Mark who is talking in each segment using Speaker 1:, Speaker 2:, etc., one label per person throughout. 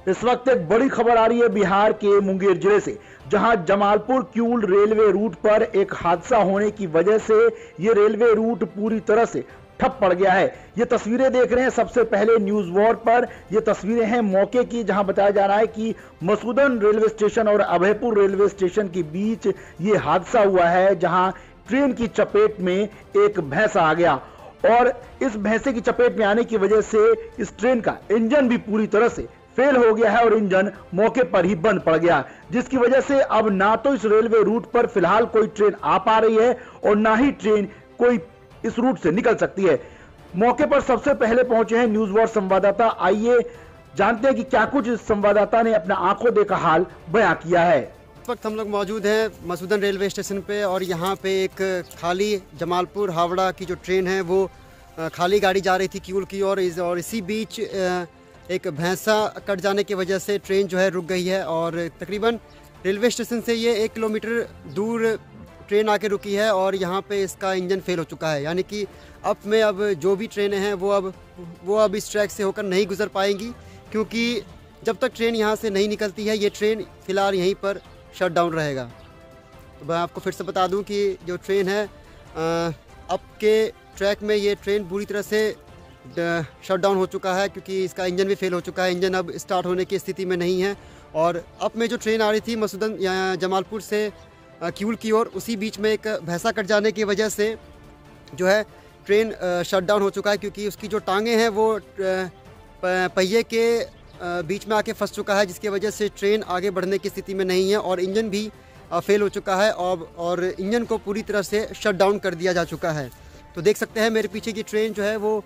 Speaker 1: इस वक्त एक बड़ी खबर आ रही है बिहार के मुंगेर जिले से, जहां जमालपुर किऊल रेलवे रूट पर एक हादसा होने की वजह से ये रेलवे रूट पूरी तरह से ठप पड़ गया है। ये तस्वीरें देख रहे हैं सबसे पहले न्यूज वॉर पर। ये तस्वीरें हैं मौके की, जहां बताया जा रहा है कि मसूदन रेलवे स्टेशन और अभयपुर रेलवे स्टेशन के बीच ये हादसा हुआ है, जहां ट्रेन की चपेट में एक भैंसा आ गया और इस भैंसे की चपेट में आने की वजह से इस ट्रेन का इंजन भी पूरी तरह से फेल हो गया है और इंजन मौके पर ही बंद पड़ गया, जिसकी वजह से अब ना तो इस रेलवे रूट पर फिलहाल कोई ट्रेन आ पा रही है और ना ही ट्रेन कोई इस रूट से निकल सकती है। मौके पर सबसे पहले पहुंचे हैं न्यूज वॉर संवाददाता। आइए जानते हैं कि क्या कुछ इस संवाददाता ने अपना आंखों देखा हाल बयां किया है।
Speaker 2: इस वक्त हम लोग मौजूद हैं मसूदन रेलवे स्टेशन पे और यहाँ पे एक खाली जमालपुर हावड़ा की जो ट्रेन है वो खाली गाड़ी जा रही थी किऊल की और इसी बीच एक भैंसा कट जाने की वजह से ट्रेन जो है रुक गई है और तकरीबन रेलवे स्टेशन से ये 1 किलोमीटर दूर ट्रेन आके रुकी है और यहाँ पे इसका इंजन फेल हो चुका है। यानी कि अब जो भी ट्रेनें हैं वो अब इस ट्रैक से होकर नहीं गुजर पाएंगी, क्योंकि जब तक ट्रेन यहाँ से नहीं निकलती है ये ट्रेन फ़िलहाल यहीं पर शट डाउन रहेगा। तो मैं आपको फिर से बता दूं कि जो ट्रेन है अब के ट्रैक में ये ट्रेन पूरी तरह से शट डाउन हो चुका है, क्योंकि इसका इंजन भी फेल हो चुका है। इंजन अब स्टार्ट होने की स्थिति में नहीं है और अब में जो ट्रेन आ रही थी मसूदन जमालपुर से किऊल की ओर, उसी बीच में एक भैंसा कट जाने की वजह से जो है ट्रेन शट डाउन हो चुका है, क्योंकि उसकी जो टांगें हैं वो पहिए के बीच में आके फंस चुका है, जिसकी वजह से ट्रेन आगे बढ़ने की स्थिति में नहीं है और इंजन भी फेल हो चुका है और इंजन को पूरी तरह से शट डाउन कर दिया जा चुका है। तो देख सकते हैं मेरे पीछे की ट्रेन जो है वो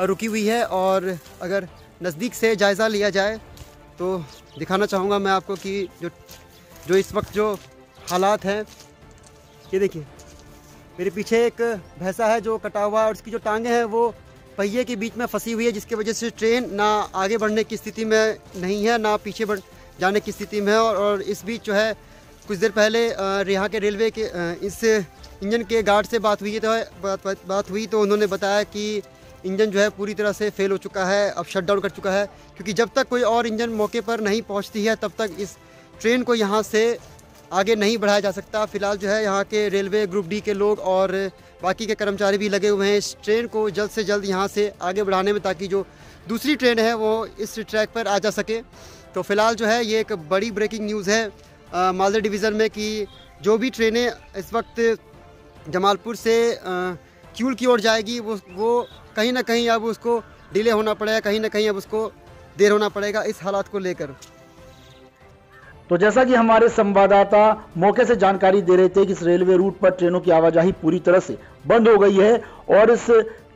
Speaker 2: रुकी हुई है और अगर नज़दीक से जायज़ा लिया जाए तो दिखाना चाहूँगा मैं आपको कि जो इस वक्त जो हालात हैं, ये देखिए मेरे पीछे एक भैंसा है जो कटा हुआ है और उसकी जो टांगें हैं वो पहिए के बीच में फंसी हुई है, जिसकी वजह से ट्रेन ना आगे बढ़ने की स्थिति में नहीं है ना पीछे बढ़ जाने की स्थिति में है। और इस बीच जो है कुछ देर पहले यहाँ के रेलवे के इस इंजन के गार्ड से बात हुई तो उन्होंने बताया कि इंजन जो है पूरी तरह से फेल हो चुका है, अब शट डाउन कर चुका है, क्योंकि जब तक कोई और इंजन मौके पर नहीं पहुँचती है तब तक इस ट्रेन को यहाँ से आगे नहीं बढ़ाया जा सकता। फिलहाल जो है यहाँ के रेलवे ग्रुप डी के लोग और बाकी के कर्मचारी भी लगे हुए हैं इस ट्रेन को जल्द से जल्द यहाँ से आगे बढ़ाने में, ताकि जो दूसरी ट्रेन है वो इस ट्रैक पर आ जा सके। तो फिलहाल जो है ये एक बड़ी ब्रेकिंग न्यूज़ है मालदा डिवीज़न में कि जो भी ट्रेनें इस वक्त जमालपुर से किऊल की ओर जाएगी वो कहीं ना कहीं अब उसको डिले होना पड़ेगा, कहीं ना कहीं अब उसको देर होना पड़ेगा इस हालात को लेकर।
Speaker 1: तो जैसा कि हमारे संवाददाता मौके से जानकारी दे रहे थे कि इस रेलवे रूट पर ट्रेनों की आवाजाही पूरी तरह से बंद हो गई है और इस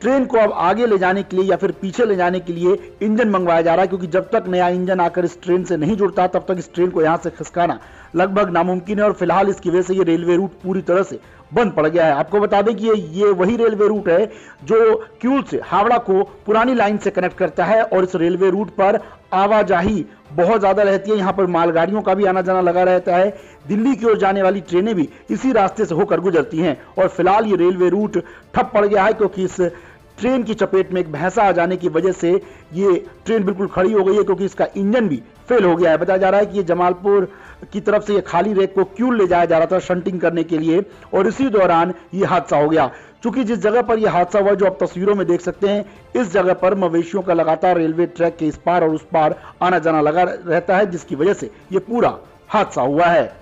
Speaker 1: ट्रेन को अब आगे ले जाने के लिए या फिर पीछे ले जाने के लिए इंजन मंगवाया जा रहा है, क्योंकि जब तक नया इंजन आकर इस ट्रेन से नहीं जुड़ता तब तक इस ट्रेन को यहां से खिसकाना लगभग नामुमकिन है और फिलहाल इसकी वजह से ये रेलवे रूट पूरी तरह से बंद पड़ गया है। आपको बता दें कि ये वही रेलवे रूट है जो किऊल से हावड़ा को पुरानी लाइन से कनेक्ट करता है और इस रेलवे रूट पर आवाजाही बहुत ज्यादा रहती है। यहाँ पर मालगाड़ियों का भी आना जाना लगा रहता है। दिल्ली की ओर जाने वाली ट्रेनें भी इसी रास्ते से होकर गुजरती हैं और फिलहाल ये रेलवे रूट ठप पड़ गया है, क्योंकि इस ट्रेन की चपेट में एक भैंसा आ जाने की वजह से ये ट्रेन बिल्कुल खड़ी हो गई है, क्योंकि इसका इंजन भी फेल हो गया है। बताया जा रहा है कि ये जमालपुर की तरफ से ये खाली रेक को किऊल ले जाया जा रहा था शंटिंग करने के लिए और इसी दौरान ये हादसा हो गया। चूंकि जिस जगह पर यह हादसा हुआ जो आप तस्वीरों में देख सकते हैं, इस जगह पर मवेशियों का लगातार रेलवे ट्रैक के इस पार और उस पार आना जाना लगा रहता है, जिसकी वजह से ये पूरा हादसा हुआ है।